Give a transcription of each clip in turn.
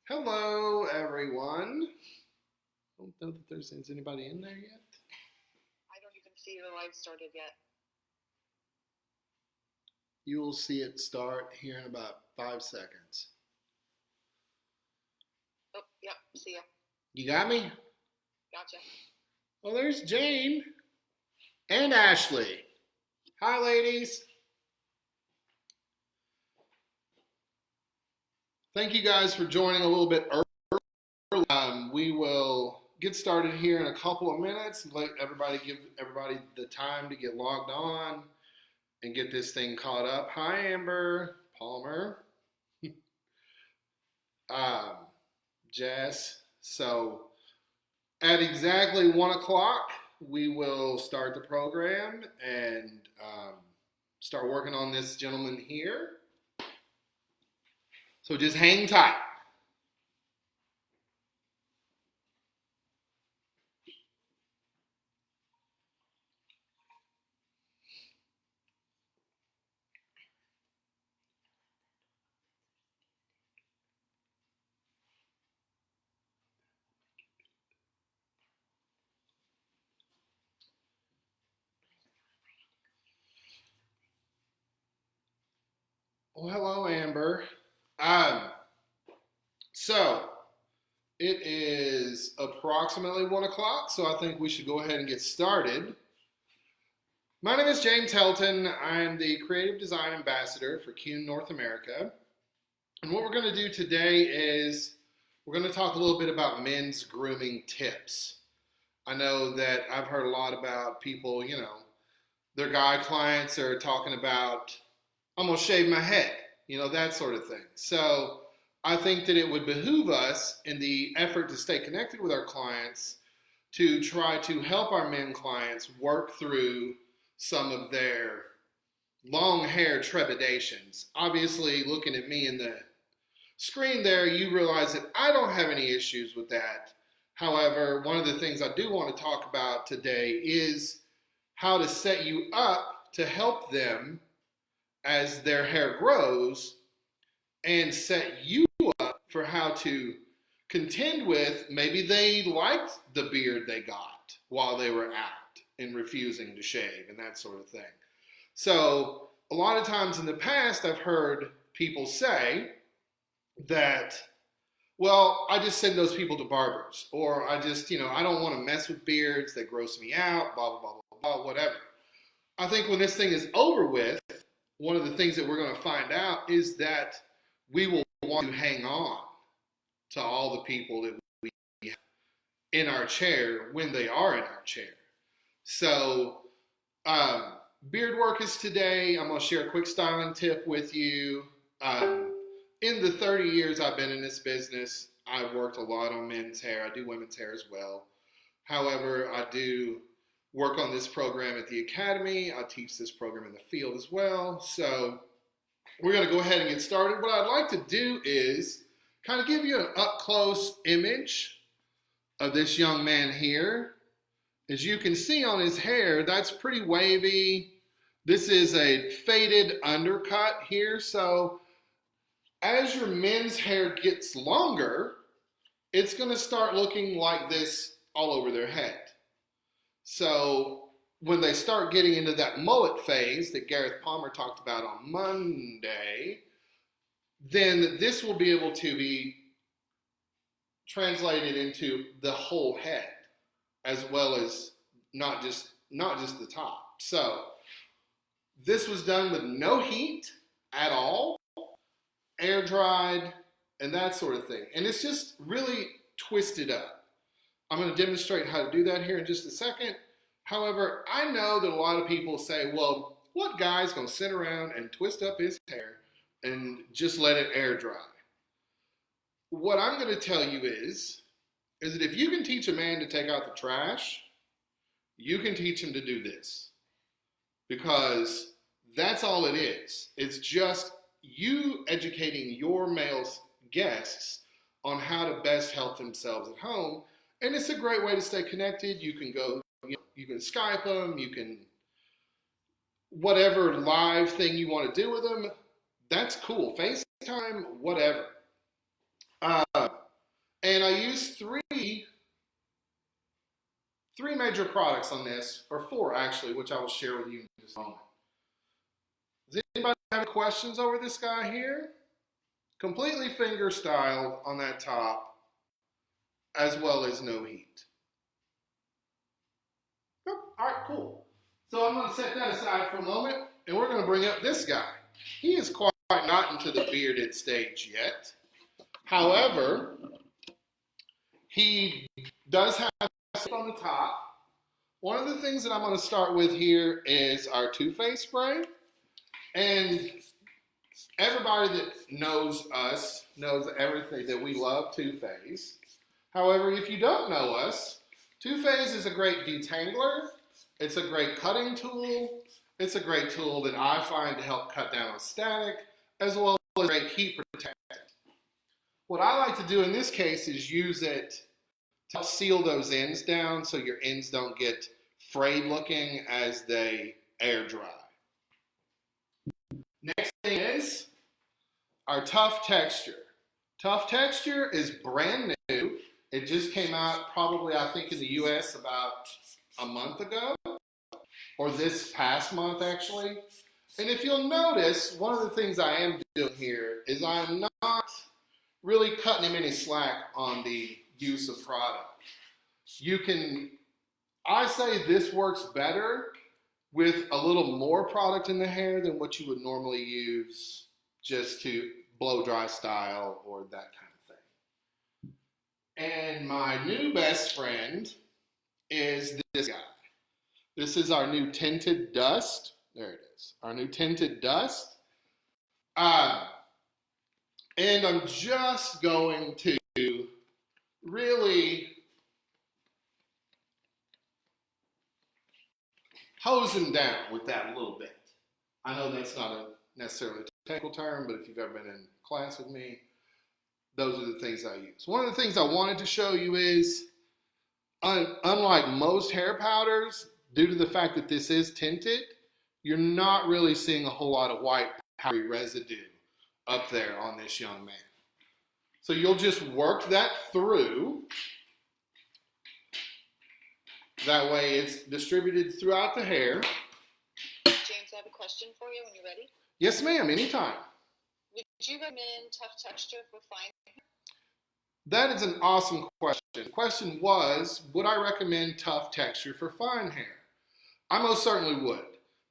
Hello, everyone. I don't know that there's anybody in there yet. I don't even see the live started yet. You will see it start here in about 5 seconds. Oh, yep, see ya. You got me? Gotcha. Well, there's Jane and Ashley. Hi, ladies. Thank you guys for joining a little bit early. We will get started here in a couple of minutes. Give everybody the time to get logged on and get this thing caught up. Hi, Amber Palmer, Jess. So at exactly 1 o'clock, we will start the program and start working on this gentleman here. So just hang tight. Well, hello, Amber. So it is approximately 1 o'clock, so I think we should go ahead and get started. My name is James Helton. I am the Creative Design Ambassador for Kuhn North America. And what we're going to do today is we're going to talk a little bit about men's grooming tips. I know that I've heard a lot about people, their guy clients are talking about, I'm going to shave my head, that sort of thing. So I think that it would behoove us in the effort to stay connected with our clients to try to help our men clients work through some of their long hair trepidations. Obviously, looking at me in the screen there, you realize that I don't have any issues with that. However, one of the things I do want to talk about today is how to set you up to help them as their hair grows and set you up for how to contend with maybe they liked the beard they got while they were out and refusing to shave and that sort of thing. So a lot of times in the past, I've heard people say that, well, I just send those people to barbers, or I just, I don't want to mess with beards, they gross me out, blah, blah, blah, blah, blah, whatever. I think when this thing is over with, one of the things that we're going to find out is that we will want to hang on to all the people that we have in our chair when they are in our chair. So beard work is today. I'm going to share a quick styling tip with you. In the 30 years I've been in this business, I've worked a lot on men's hair. I do women's hair as well. However, I do work on this program at the academy. I teach this program in the field as well. So we're going to go ahead and get started. What I'd like to do is kind of give you an up-close image of this young man here. As you can see on his hair, that's pretty wavy. This is a faded undercut here. So as your men's hair gets longer, it's going to start looking like this all over their head. So when they start getting into that mullet phase that Gareth Palmer talked about on Monday, then this will be able to be translated into the whole head, as well as not just the top. So this was done with no heat at all, air dried, and that sort of thing. And it's just really twisted up. I'm going to demonstrate how to do that here in just a second. However, I know that a lot of people say, well, what guy's going to sit around and twist up his hair and just let it air dry? What I'm going to tell you is that if you can teach a man to take out the trash, you can teach him to do this. Because that's all it is. It's just you educating your male guests on how to best help themselves at home. And it's a great way to stay connected. You can go, you can Skype them, you can, whatever live thing you want to do with them, that's cool. FaceTime, whatever. And I use three major products on this, or four actually, which I will share with you in just a moment. Does anybody have questions over this guy here? Completely finger styled on that top, as well as no heat. Oh, all right, cool. So I'm going to set that aside for a moment, and we're going to bring up this guy. He is quite not into the bearded stage yet. However, he does have on the top. One of the things that I'm going to start with here is our Too Faced spray. And everybody that knows us knows everything that we love Too Faced. However, if you don't know us, Too Faced is a great detangler. It's a great cutting tool. It's a great tool that I find to help cut down on static, as well as a great heat protectant. What I like to do in this case is use it to help seal those ends down so your ends don't get frayed looking as they air dry. Next thing is our Tough Texture. Tough Texture is brand new. It just came out probably, I think, in the US about a month ago, or this past month actually. And if you'll notice, one of the things I am doing here is I'm not really cutting him any slack on the use of product. I say this works better with a little more product in the hair than what you would normally use just to blow dry style or that kind of thing. And my new best friend is this guy. This is our new Tinted Dust. There it is. Our new Tinted Dust. And I'm just going to really hose him down with that a little bit. I know that's not necessarily a technical term, but if you've ever been in class with me, those are the things I use. One of the things I wanted to show you is, unlike most hair powders, due to the fact that this is tinted, you're not really seeing a whole lot of white powdery residue up there on this young man. So you'll just work that through. That way it's distributed throughout the hair. James, I have a question for you when you're ready. Yes, ma'am, anytime. Would you recommend Tough Texture for fine hair? That is an awesome question. The question was, would I recommend Tough Texture for fine hair? I most certainly would.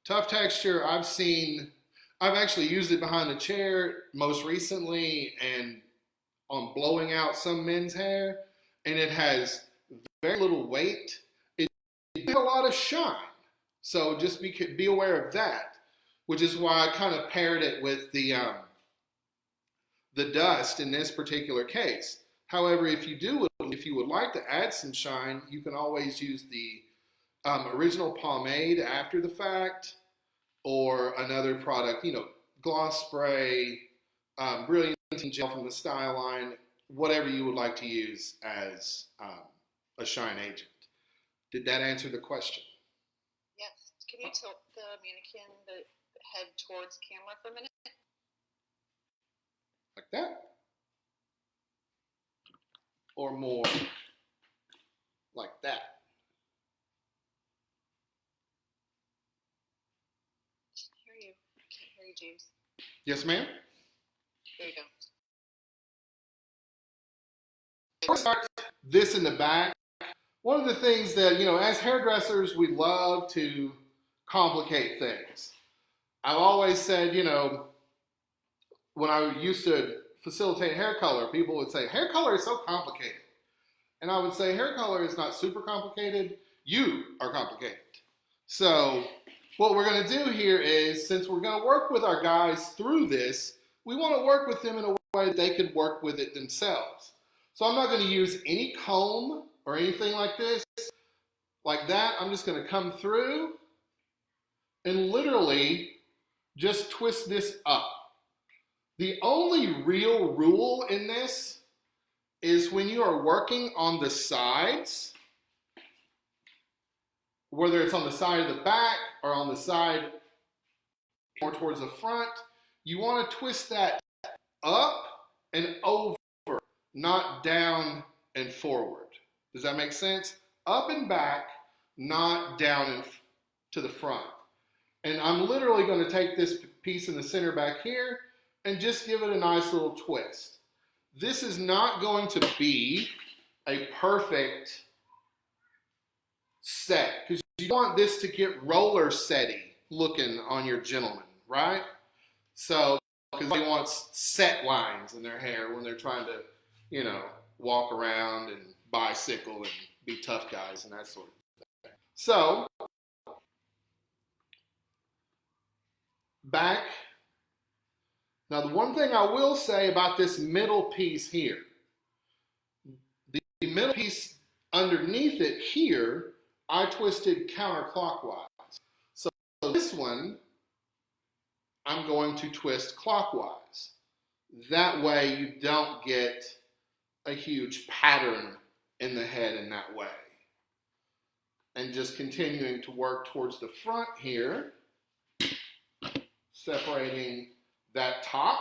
Tough Texture, I've actually used it behind the chair most recently and on blowing out some men's hair, and it has very little weight. It has a lot of shine, so just be aware of that, which is why I kind of paired it with the dust in this particular case. However, if you would like to add some shine, you can always use the original pomade after the fact, or another product, gloss spray, brilliant gel from the Style line, whatever you would like to use as a shine agent. Did that answer the question? Yes. Can you tilt the mannequin, the head towards camera for a minute? Like that? Or more like that? I can't hear you, James. Yes, ma'am? There you go. Let's start this in the back. One of the things that, as hairdressers, we love to complicate things. I've always said, when I used to facilitate hair color, people would say, hair color is so complicated. And I would say, hair color is not super complicated. You are complicated. So what we're going to do here is, since we're going to work with our guys through this, we want to work with them in a way that they could work with it themselves. So I'm not going to use any comb or anything like this. Like that, I'm just going to come through and literally just twist this up. The only real rule in this is when you are working on the sides, whether it's on the side of the back or on the side more towards the front, you want to twist that up and over, not down and forward. Does that make sense? Up and back, not down and to the front. And I'm literally going to take this piece in the center back here and just give it a nice little twist. This is not going to be a perfect set because you want this to get roller setty looking on your gentleman, right? So, because they want set lines in their hair when they're trying to, you know, walk around and bicycle and be tough guys and that sort of thing. So, back. Now, the one thing I will say about this middle piece here, the middle piece underneath it here, I twisted counterclockwise. So this one, I'm going to twist clockwise. That way you don't get a huge pattern in the head in that way. And just continuing to work towards the front here, separating that top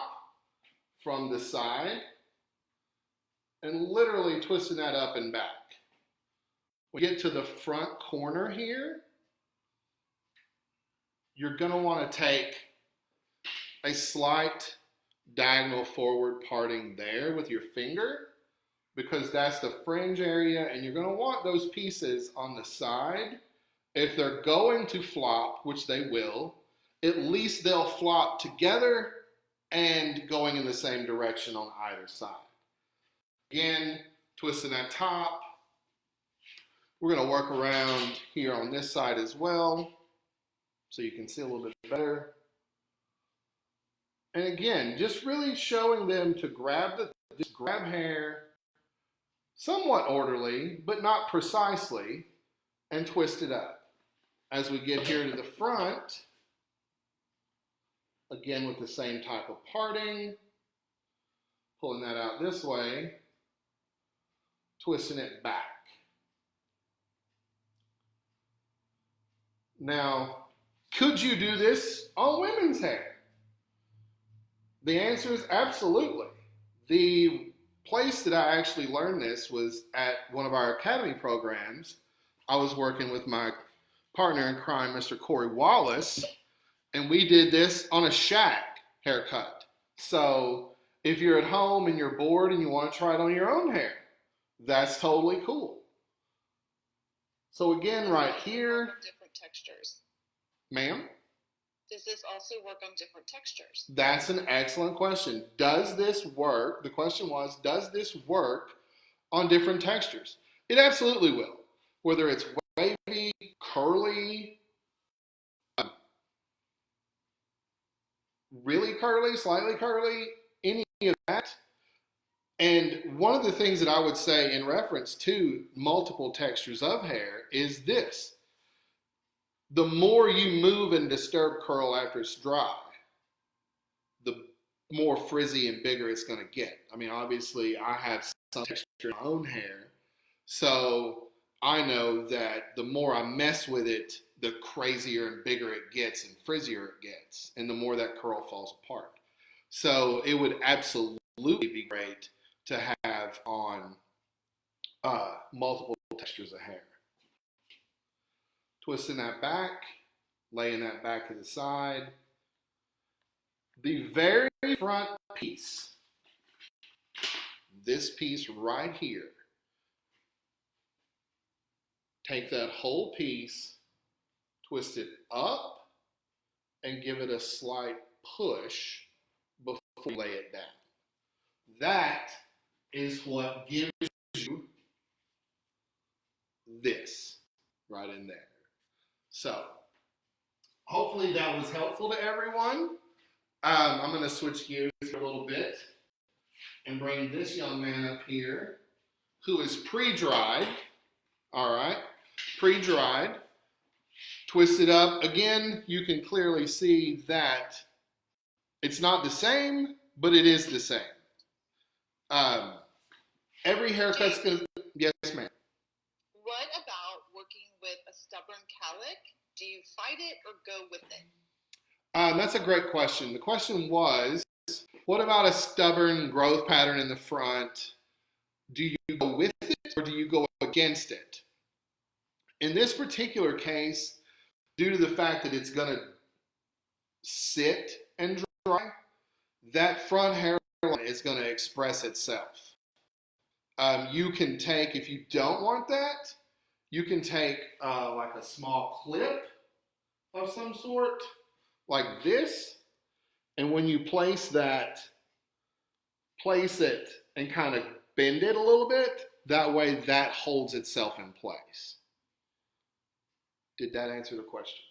from the side and literally twisting that up and back. When you get to the front corner here, you're going to want to take a slight diagonal forward parting there with your finger because that's the fringe area, and you're going to want those pieces on the side. If they're going to flop, which they will, at least they'll flop together and going in the same direction on either side. Again, twisting that top. We're going to work around here on this side as well so you can see a little bit better. And again, just really showing them to grab hair somewhat orderly, but not precisely, and twist it up. As we get here to the front, again with the same type of parting, pulling that out this way, twisting it back. Now, could you do this on women's hair? The answer is absolutely. The place that I actually learned this was at one of our academy programs. I was working with my partner in crime, Mr. Corey Wallace, and we did this on a shag haircut. So if you're at home and you're bored and you want to try it on your own hair, that's totally cool. So again, right here. Different textures. Ma'am? Does this also work on different textures? That's an excellent question. Does this work? The question was, does this work on different textures? It absolutely will. Whether it's wavy, curly, really curly, slightly curly, any of that. And one of the things that I would say in reference to multiple textures of hair is this. The more you move and disturb curl after it's dry, the more frizzy and bigger it's going to get. I mean, obviously, I have some texture in my own hair, so I know that the more I mess with it, the crazier and bigger it gets and frizzier it gets, and the more that curl falls apart. So it would absolutely be great to have on multiple textures of hair. Twisting that back, laying that back to the side. The very front piece, this piece right here, take that whole piece, twist it up, and give it a slight push before you lay it down. That is what gives you this right in there. So, hopefully that was helpful to everyone. I'm going to switch gears a little bit and bring this young man up here who is pre-dried. All right, pre-dried. Twist it up. Again, you can clearly see that it's not the same, but it is the same. Every haircut's going to... Yes, ma'am. What about working with a stubborn cowlick? Do you fight it or go with it? That's a great question. The question was, what about a stubborn growth pattern in the front Do you go with it or do you go against it? In this particular case, due to the fact that it's going to sit and dry, that front hairline is going to express itself. You can take, if you don't want that, you can take like a small clip of some sort, like this, and when you place it and kind of bend it a little bit, that way that holds itself in place. Did that answer the question?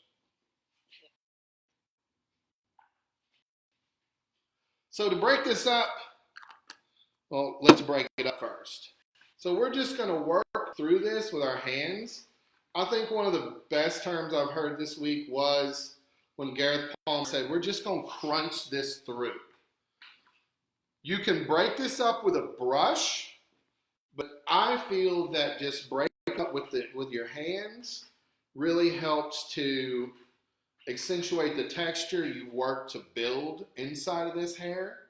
So to break this up, well, let's break it up first. So we're just going to work through this with our hands. I think one of the best terms I've heard this week was when Gareth Palmer said, we're just going to crunch this through. You can break this up with a brush, but I feel that just break up with your hands really helps to accentuate the texture you've worked to build inside of this hair.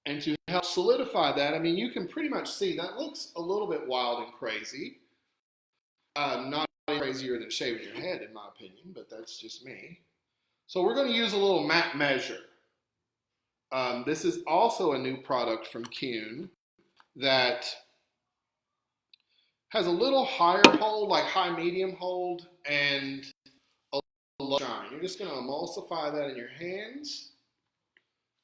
And to help solidify that, I mean, you can pretty much see that looks a little bit wild and crazy. Not any crazier than shaving your head, in my opinion, but that's just me. So we're going to use a little map measure. This is also a new product from Kuhn that has a little higher hold, like high medium hold, and a low shine. You're just going to emulsify that in your hands,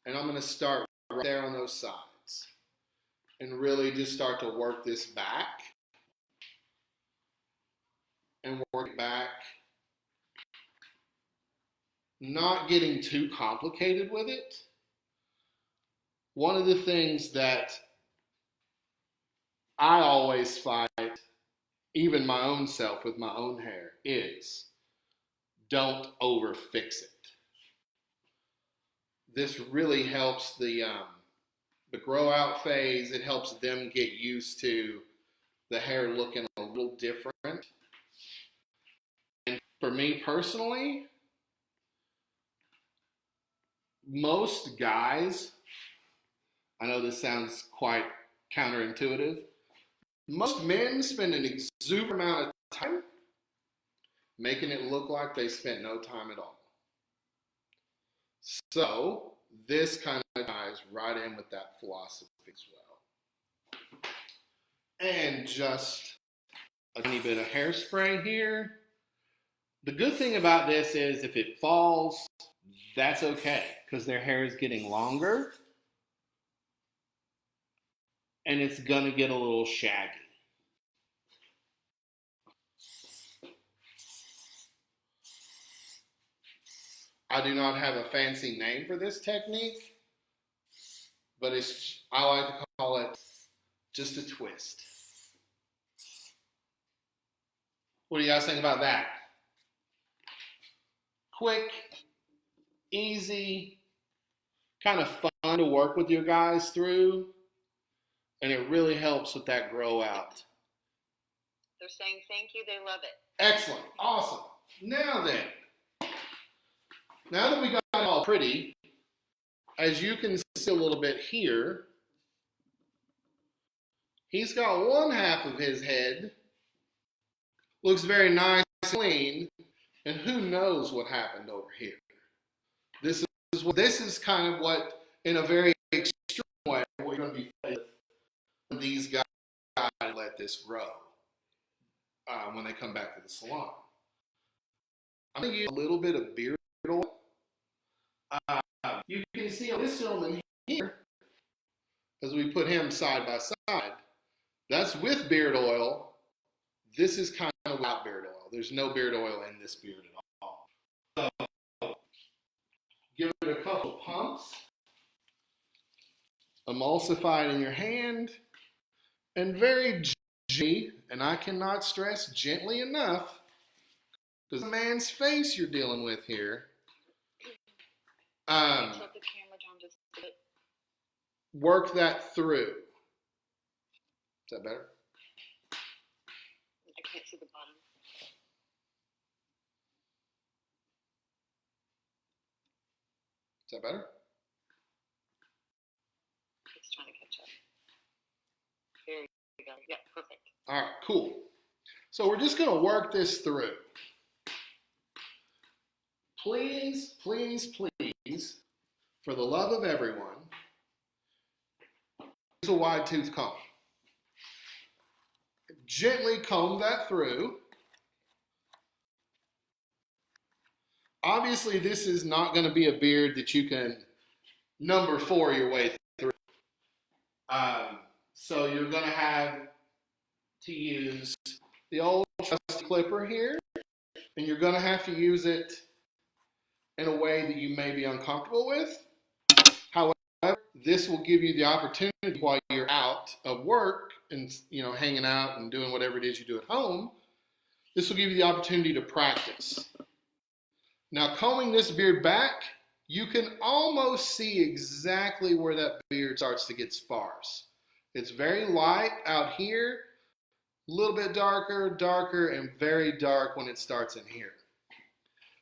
and I'm going to start right there on those sides and really just start to work this back and work it back, not getting too complicated with it. One of the things that I always fight, even my own self with my own hair, is don't over fix it. This really helps the grow out phase. It helps them get used to the hair looking a little different. And for me personally, most guys, I know this sounds quite counterintuitive, most men spend an exuberant amount of time making it look like they spent no time at all. So this kind of ties right in with that philosophy as well. And just a tiny bit of hairspray here. The good thing about this is if it falls, that's okay, because their hair is getting longer and it's gonna get a little shaggy. I do not have a fancy name for this technique, but I like to call it just a twist. What do you guys think about that? Quick, easy, kind of fun to work with your guys through, and it really helps with that grow out. They're saying thank you, they love it. Excellent, awesome. Now that we got it all pretty, as you can see a little bit here, he's got one half of his head, looks very nice and clean, and who knows what happened over here. This is kind of what, in a very extreme way, what you're going to be faced with these guys let this grow when they come back to the salon. I'm going to use a little bit of beard oil. You can see on this gentleman here, as we put him side by side, that's with beard oil. This is kind of without beard oil. There's no beard oil in this beard at all. So, give it a couple pumps, emulsify it in your hand, and very gently, and I cannot stress gently enough, because the man's face you're dealing with here. Work that through. Is that better? I can't see the bottom. Is that better? trying to catch up. There you go. Yeah, perfect. All right, cool. So we're just going to work this through. Please, please, please, for the love of everyone, use a wide tooth comb. Gently comb that through. Obviously, this is not going to be a beard that you can number 4 your way through. So you're going to have to use the old trusty clipper here, and you're going to have to use it in a way that you may be uncomfortable with. However, this will give you the opportunity while you're out of work and hanging out and doing whatever it is you do at home. This will give you the opportunity to practice. Now, combing this beard back, you can almost see exactly where that beard starts to get sparse. It's very light out here, a little bit darker, darker, and very dark when it starts in here.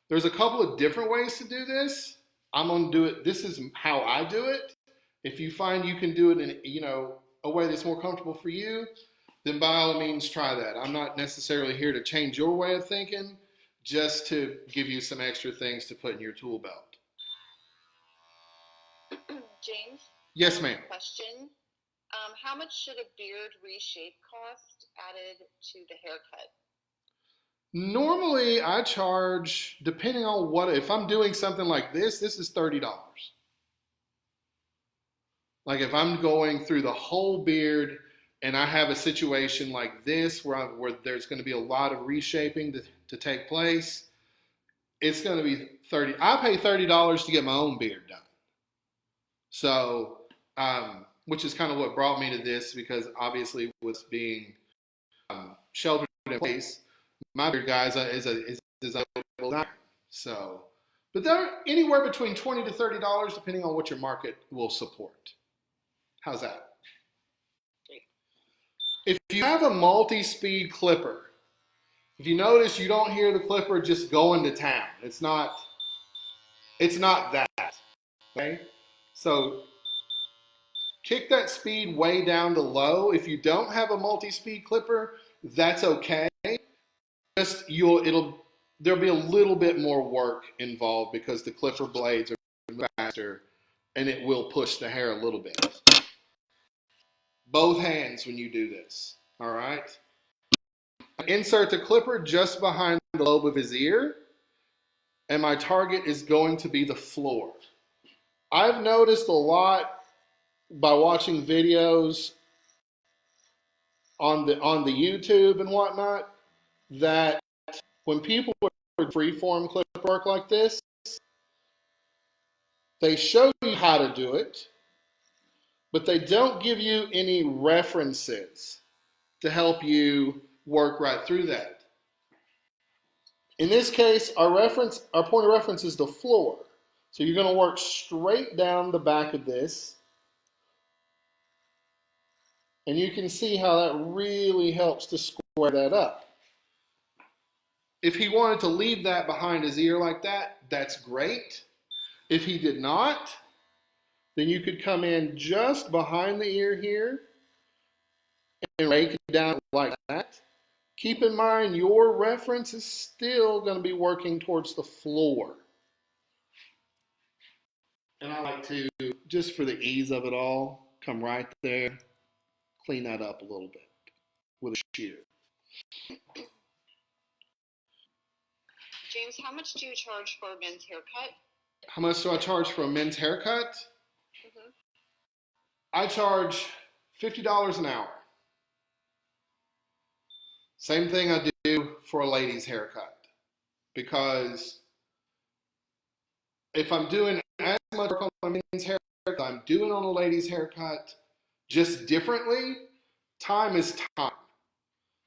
There's a couple of different ways to do this. I'm going to do it. This is how I do it. If you find you can do it in a way that's more comfortable for you, then by all means try that. I'm not necessarily here to change your way of thinking, just to give you some extra things to put in your tool belt. James? Yes, ma'am. Question. How much should a beard reshape cost added to the haircut? Normally, I charge, depending on if I'm doing something like this is $30. Like if I'm going through the whole beard and I have a situation like this where there's going to be a lot of reshaping to take place, it's going to be $30. I pay $30 to get my own beard done. So, which is kind of what brought me to this, because obviously with being sheltered in place, my beard guys is a designer. So, but they're anywhere between $20 to $30 depending on what your market will support. How's that? If you have a multi-speed clipper, if you notice, you don't hear the clipper just going to town. It's not that. Okay? So kick that speed way down to low. If you don't have a multi-speed clipper, that's okay. There'll be a little bit more work involved because the clipper blades are faster and it will push the hair a little bit. Both hands when you do this, all right? Insert the clipper just behind the lobe of his ear, and my target is going to be the floor. I've noticed a lot by watching videos on the YouTube and whatnot that when people do freeform clip work like this, they show you how to do it, but they don't give you any references to help you work right through that. In this case, our point of reference is the floor. So you're going to work straight down the back of this. And you can see how that really helps to square that up. If he wanted to leave that behind his ear like that, that's great. If he did not, then you could come in just behind the ear here and rake it down like that. Keep in mind, your reference is still going to be working towards the floor. And I like to, just for the ease of it all, come right there, clean that up a little bit with a shear. James, how much do you charge for a men's haircut? How much do I charge for a men's haircut? Mm-hmm. I charge $50 an hour. Same thing I do for a lady's haircut. Because if I'm doing as much work on a men's haircut I'm doing on a lady's haircut, just differently, time is time.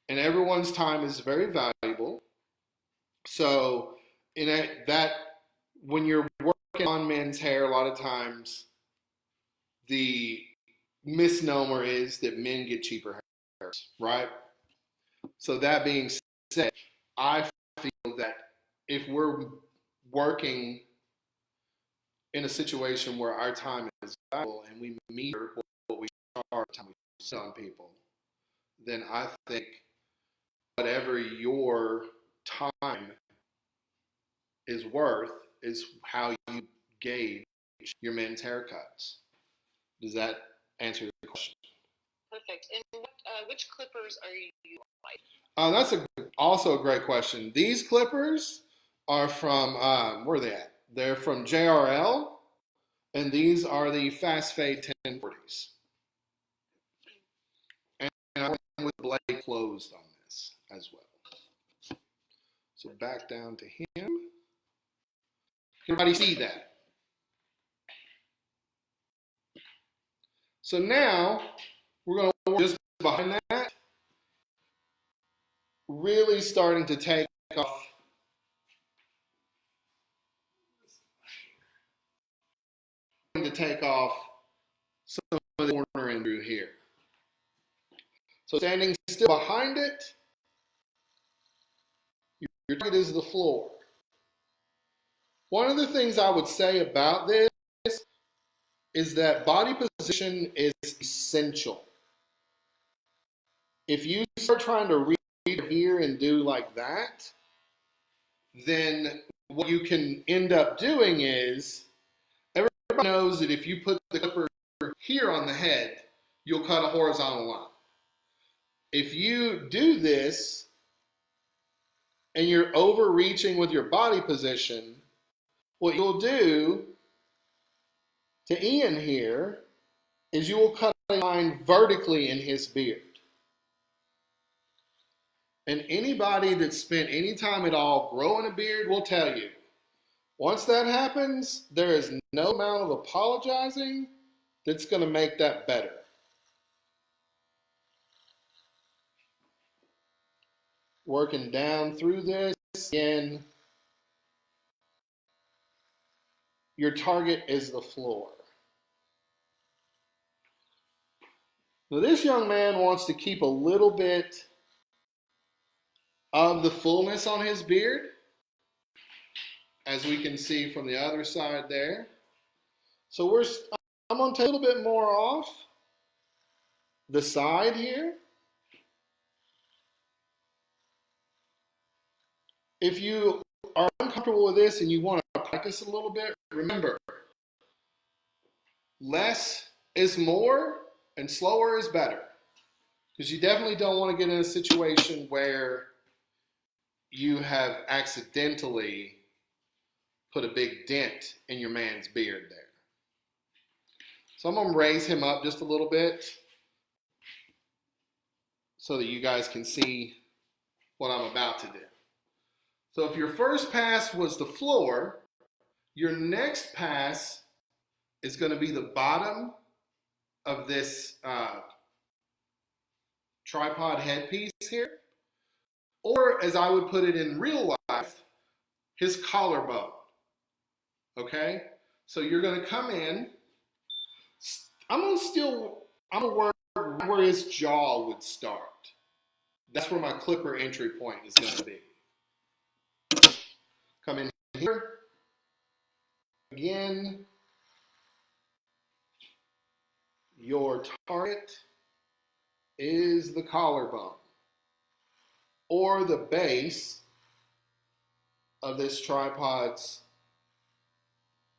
And everyone's time is very valuable. So when you're working on men's hair, a lot of times the misnomer is that men get cheaper hair, right? So that being said, I feel that if we're working in a situation where our time is valuable and we meter what we time we sit on people, then I think whatever your time is worth is how you gauge your men's haircuts. Does that answer the question? Perfect. And which clippers are you like? That's also a great question. These clippers are from, where are they at? They're from JRL, and these are the Fast Fade 1040s. And I went with the blade closed on this as well. So back down to him. Everybody see that? So now we're going to work just behind that, really starting to take off some of the corner and through here. So standing still behind it, your target is the floor. One of the things I would say about this is that body position is essential. If you start trying to read here and do like that, then what you can end up doing is, everybody knows that if you put the clipper here on the head, you'll cut a horizontal line. If you do this and you're overreaching with your body position, what you'll do to Ian here is you will cut a line vertically in his beard. And anybody that's spent any time at all growing a beard will tell you, once that happens, there is no amount of apologizing that's going to make that better. Working down through this, again, your target is the floor. Now this young man wants to keep a little bit of the fullness on his beard, as we can see from the other side there. So I'm going to take a little bit more off the side here. If you are uncomfortable with this and you want to practice a little bit, remember, less is more and slower is better. Because you definitely don't want to get in a situation where you have accidentally put a big dent in your man's beard there. So I'm going to raise him up just a little bit so that you guys can see what I'm about to do. So if your first pass was the floor, your next pass is going to be the bottom of this tripod headpiece here, or as I would put it in real life, his collarbone. Okay? So you're going to come in. I'm going to work where his jaw would start. That's where my clipper entry point is going to be. Come in here. Again, your target is the collarbone or the base of this tripod's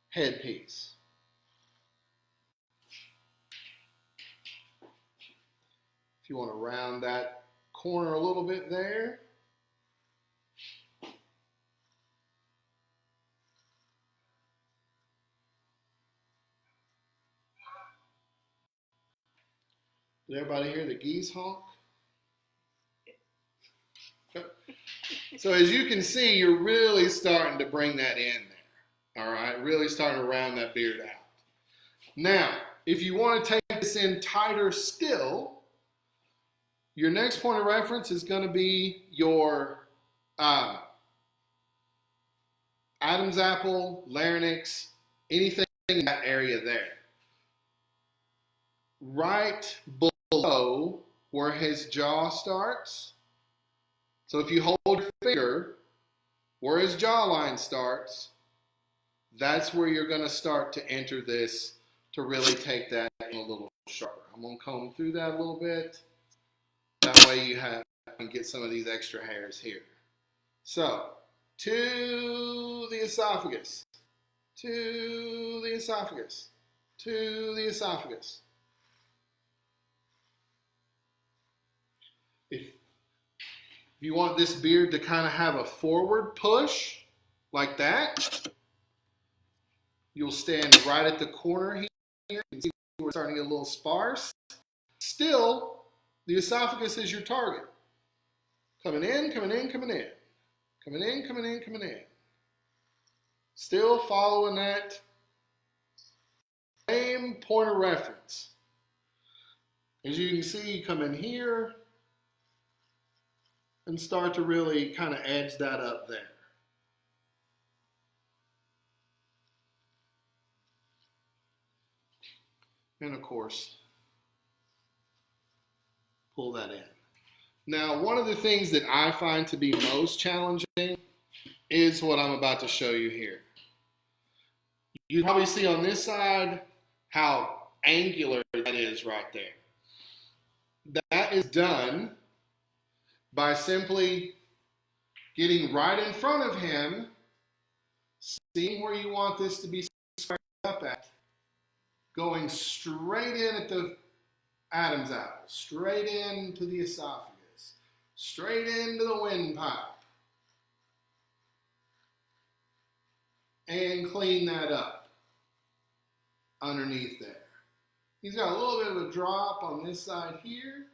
headpiece. If you want to round that corner a little bit there. Did everybody hear the geese honk? So as you can see, you're really starting to bring that in there. All right, really starting to round that beard out. Now, if you want to take this in tighter still, your next point of reference is going to be your Adam's apple, larynx, anything in that area there. Right below where his jaw starts. So if you hold your finger where his jawline starts, that's where you're going to start to enter this to really take that in a little sharper. I'm going to comb through that a little bit. That way you can get some of these extra hairs here. So, to the esophagus, to the esophagus, to the esophagus. If you want this beard to kind of have a forward push, like that, you'll stand right at the corner here. You can see we're starting to get a little sparse. Still, the esophagus is your target. Coming in, coming in, coming in. Coming in, coming in, coming in. Still following that same point of reference. As you can see, you come in here and start to really kind of edge that up there. And of course, pull that in. Now, one of the things that I find to be most challenging is what I'm about to show you here. You probably see on this side how angular that is right there. That is done by simply getting right in front of him, seeing where you want this to be squared up at, going straight in at the Adam's apple, straight into the esophagus, straight into the windpipe, and clean that up underneath there. He's got a little bit of a drop on this side here,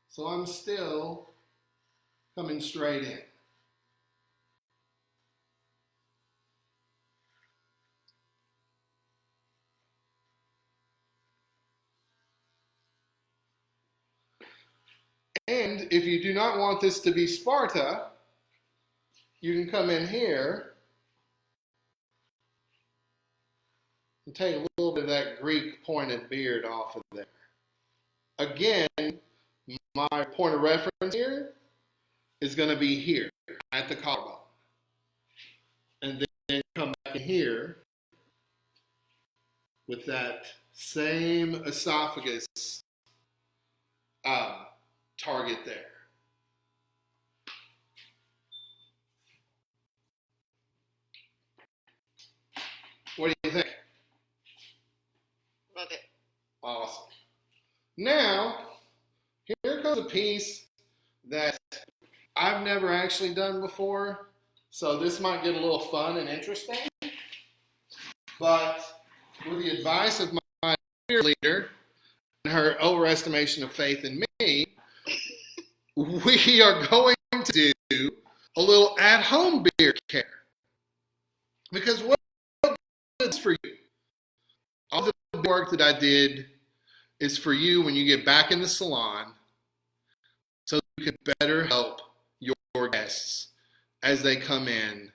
so I'm still coming straight in. And if you do not want this to be Sparta, you can come in here and take a little bit of that Greek pointed beard off of there. Again, my point of reference here is going to be here at the collarbone. And then come back in here with that same esophagus target there. What do you think? Love it. Awesome. Now, here comes a piece that I've never actually done before, so this might get a little fun and interesting. But with the advice of my leader and her overestimation of faith in me, we are going to do a little at-home beard care. Because what is for you? All the work that I did is for you when you get back in the salon so you can better help your guests as they come in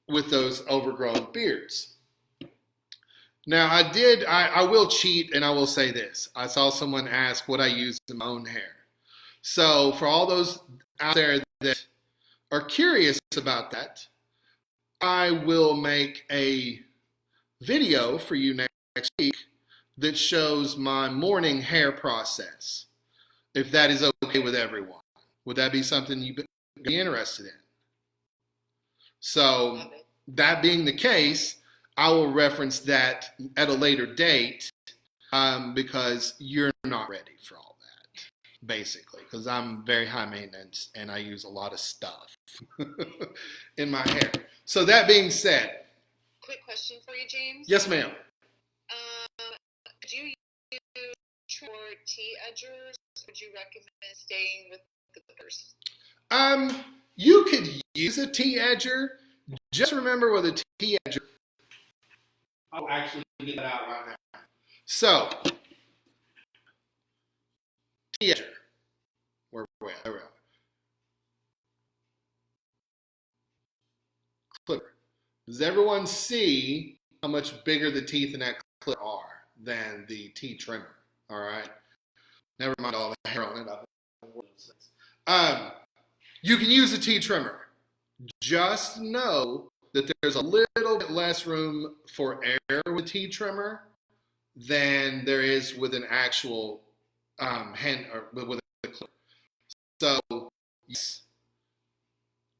with those overgrown beards. Now, I will cheat and I will say this. I saw someone ask what I use in my own hair. So for all those out there that are curious about that, I will make a video for you next week that shows my morning hair process, if that is okay with everyone. Would that be something you'd be interested in? So that being the case, I will reference that at a later date because you're not ready for all that, basically, because I'm very high maintenance and I use a lot of stuff in my hair. So that being said. Quick question for you, James. Yes, ma'am. Do you use for T-edgers? Would you recommend staying with the clippers? You could use a T-edger. Just remember with a T-edger, I'll actually get that out right now. So, T-edger. Where are we at? There we are. Clipper. Does everyone see how much bigger the teeth in that clipper are than the T-trimmer? All right? Never mind all the hair on it. You can use a T-trimmer. Just know that there's a little bit less room for air with a tea trimmer than there is with an actual hand or with a clipper. So yes,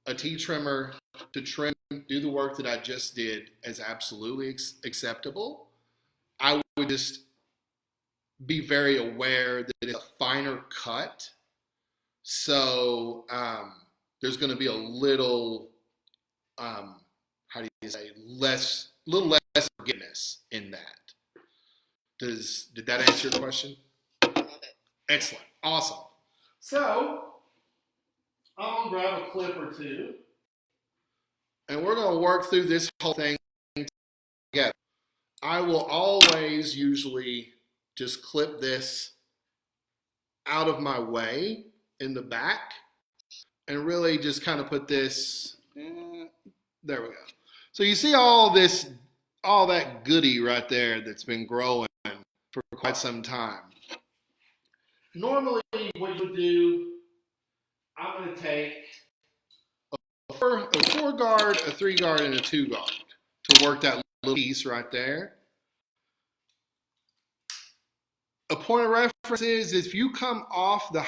a tea trimmer to trim, do the work that I just did is absolutely acceptable. I would just be very aware that it's a finer cut. So there's going to be a little, how do you say, little less forgiveness in that. Did that answer your question? Love it. Excellent. Awesome. So I'm going to grab a clip or two, and we're going to work through this whole thing together. I will always usually just clip this out of my way in the back and really just kind of put this, there we go. So you see all that goodie right there that's been growing for quite some time. Normally what you would do, I'm going to take a 4 guard, a 3 guard, and a 2 guard to work that little piece right there. A point of reference is if you come off the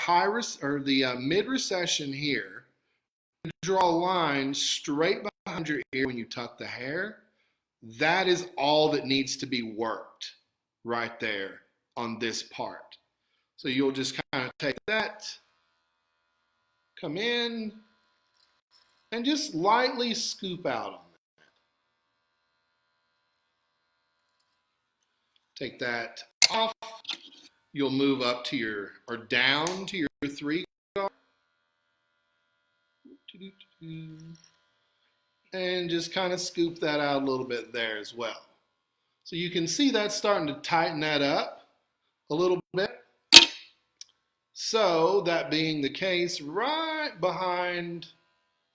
the mid recession here, you draw a line straight behind your ear when you tuck the hair. That is all that needs to be worked right there on this part. So you'll just kind of take that, come in, and just lightly scoop out on that. Take that off. You'll move up to down to your 3 guard. And just kind of scoop that out a little bit there as well. So you can see that's starting to tighten that up a little bit. So that being the case, right behind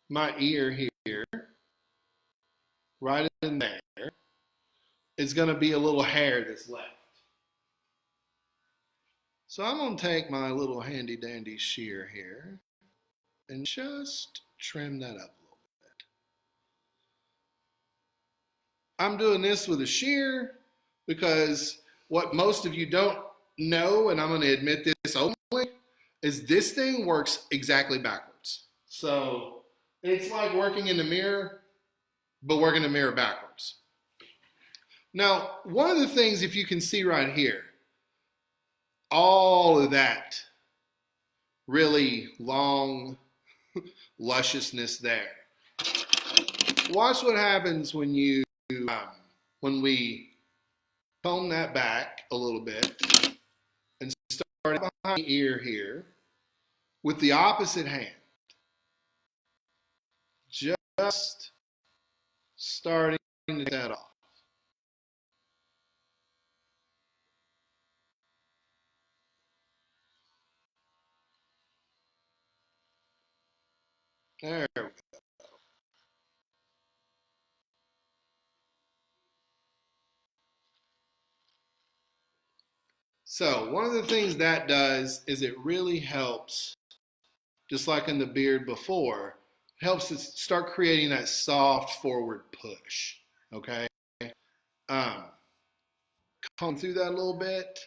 my ear here, right in there, is going to be a little hair that's left. So I'm going to take my little handy dandy shear here and just trim that up a little bit. I'm doing this with a shear because what most of you don't know, and I'm going to admit this openly, is this thing works exactly backwards. So it's like working in the mirror, but working the mirror backwards. Now, one of the things, if you can see right here, all of that really long lusciousness there. Watch what happens when we comb that back a little bit and start behind the ear here with the opposite hand. Just starting to get that off. There we go. So one of the things that does is it really helps, just like in the beard before, helps to start creating that soft forward push, okay? Comb through that a little bit.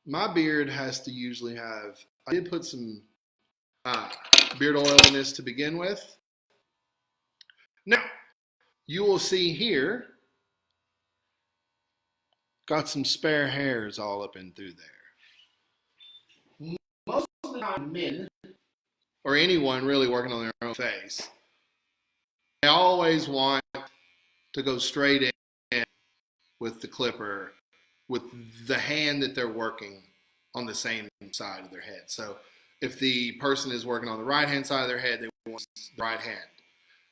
My beard has to usually have, I did put some beard oil in this to begin with. Now, you will see here, got some spare hairs all up and through there. Most of the time, men, or anyone really working on their own face, they always want to go straight in with the clipper, with the hand that they're working on the same side of their head. So if the person is working on the right-hand side of their head, they want the right hand.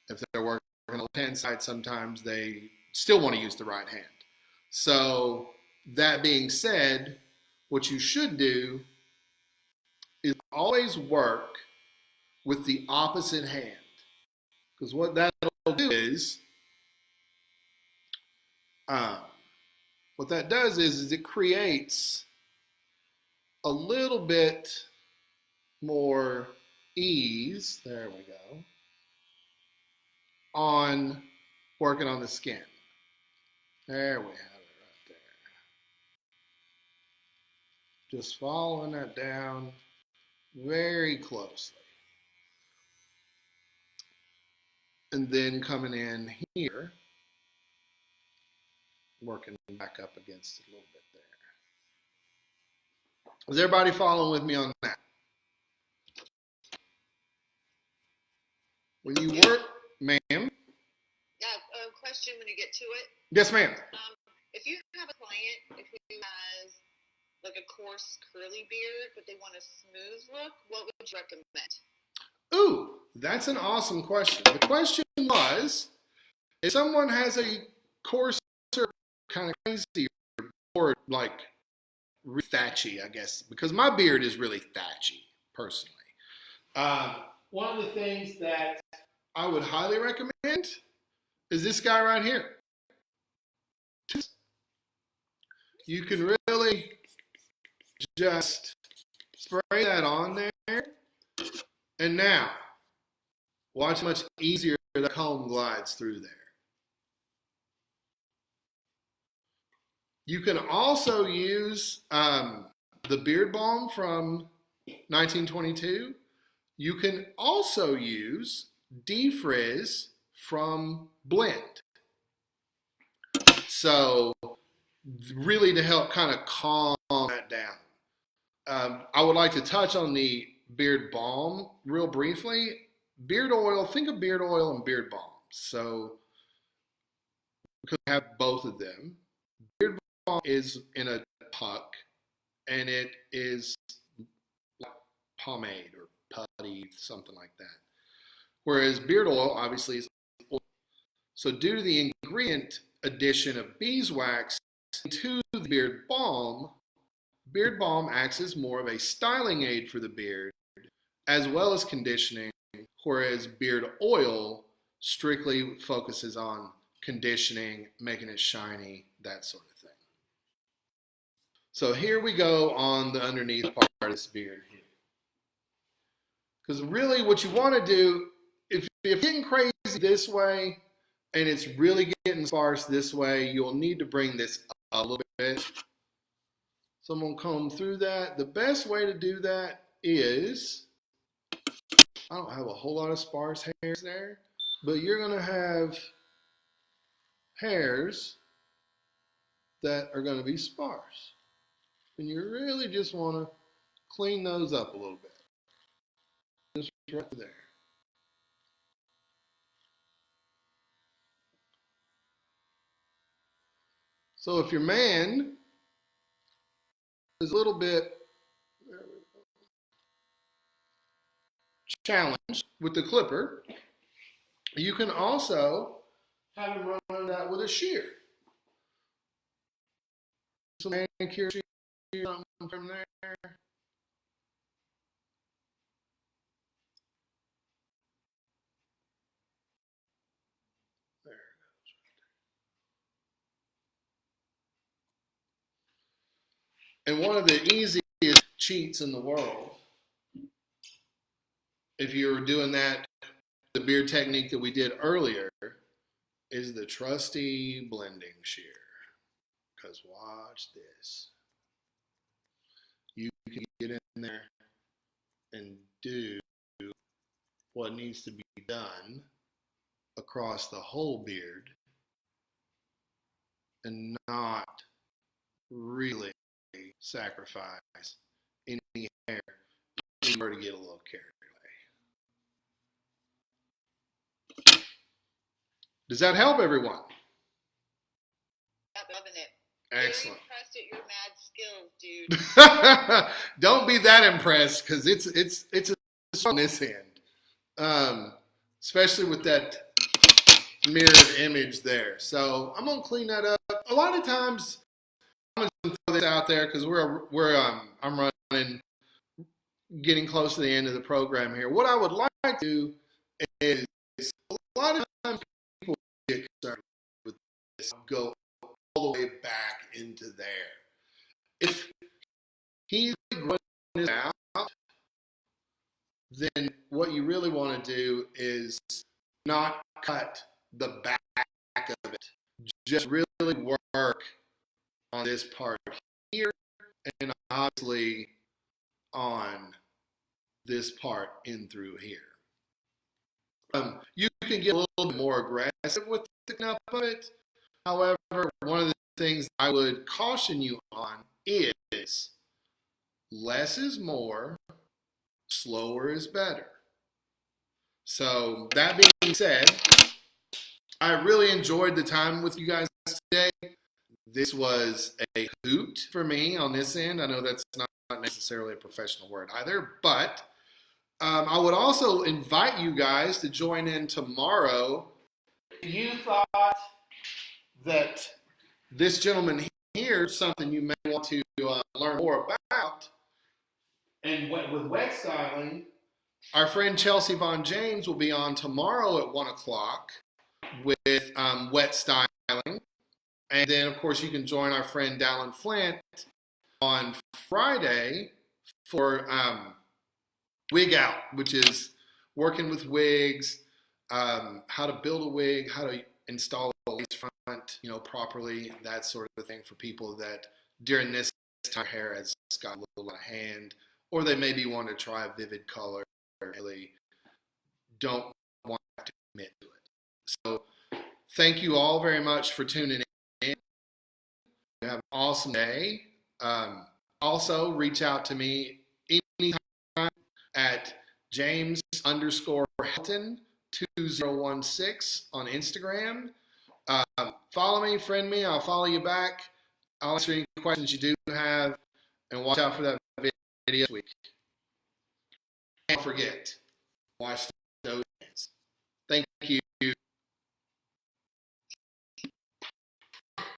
If they're working on the left-hand side, sometimes they still want to use the right hand. So that being said, what you should do is always work with the opposite hand. Because what that'll do is, what that does is it creates a little bit more ease, there we go, on working on the skin. There we have it right there. Just following that down very closely. And then coming in here, working back up against it a little bit there. Is everybody following with me on that? When you work, ma'am? Yeah, a question when you get to it. Yes, ma'am. If you have a client who has like a coarse curly beard, but they want a smooth look, what would you recommend? Ooh, that's an awesome question. The question was, if someone has a coarser, kind of crazy, or like thatchy, I guess, because my beard is really thatchy, personally. One of the things that I would highly recommend is this guy right here. You can really just spray that on there. And now, watch how much easier the comb glides through there. You can also use the beard balm from 1922. You can also use defrizz from Blend. So really to help kind of calm that down. I would like to touch on the beard balm real briefly. Beard oil, think of beard oil and beard balm. So because I have both of them. Beard balm is in a puck, and it is like pomade or putty, something like that. Whereas beard oil obviously is oil. So due to the ingredient addition of beeswax to the beard balm acts as more of a styling aid for the beard as well as conditioning, whereas beard oil strictly focuses on conditioning, making it shiny, that sort of thing. So here we go on the underneath part of this beard here. Because really what you want to do, if you're getting crazy this way and it's really getting sparse this way, you'll need to bring this up a little bit. So I'm going to comb through that. The best way to do that is, I don't have a whole lot of sparse hairs there, but you're going to have hairs that are going to be sparse. And you really just want to clean those up a little bit. Just right there. So if your man is a little bit challenged with the clipper, you can also have him run that with a shear. Some manicure shear, something from there. There it goes. And one of the easiest cheats in the world, if you're doing that, the beard technique that we did earlier, is the trusty blending shear. Because watch this. You can get in there and do what needs to be done across the whole beard and not really sacrifice any hair in order to get a little carried away. Does that help everyone? I'm loving it. Excellent. Very impressed at your mad skills, dude. Don't be that impressed, because it's on this end, especially with that mirrored image there. So I'm gonna clean that up. A lot of times I'm gonna throw this out there because I'm running, getting close to the end of the program here. What I would like to do is, a lot of times people get started with this, go all the way back into there. If he's growing it out, then what you really want to do is not cut the back back of it. Just really work on this part here and obviously on this part in through here. You can get a little bit more aggressive with the up of it. However, one of the things I would caution you on is less is more, slower is better. So that being said, I really enjoyed the time with you guys today. This was a hoot for me on this end. I know that's not necessarily a professional word either, but I would also invite you guys to join in tomorrow. If you thought that this gentleman here is something you may want to learn more about, and with wet styling, our friend Chelsea Von James will be on tomorrow at 1 o'clock with wet styling. And then, of course, you can join our friend Dallin Flint on Friday for Wig Out, which is working with wigs, how to build a wig, how to install a lace front, properly, that sort of thing for people that during this time hair has got a little out of hand, or they maybe want to try a vivid color, or really don't want to commit to it. So thank you all very much for tuning in. You have an awesome day. Also, reach out to me anytime at James_Helton 2016 on Instagram. Follow me, friend me. I'll follow you back. I'll answer any questions you do have, and watch out for that video this week. Don't forget, watch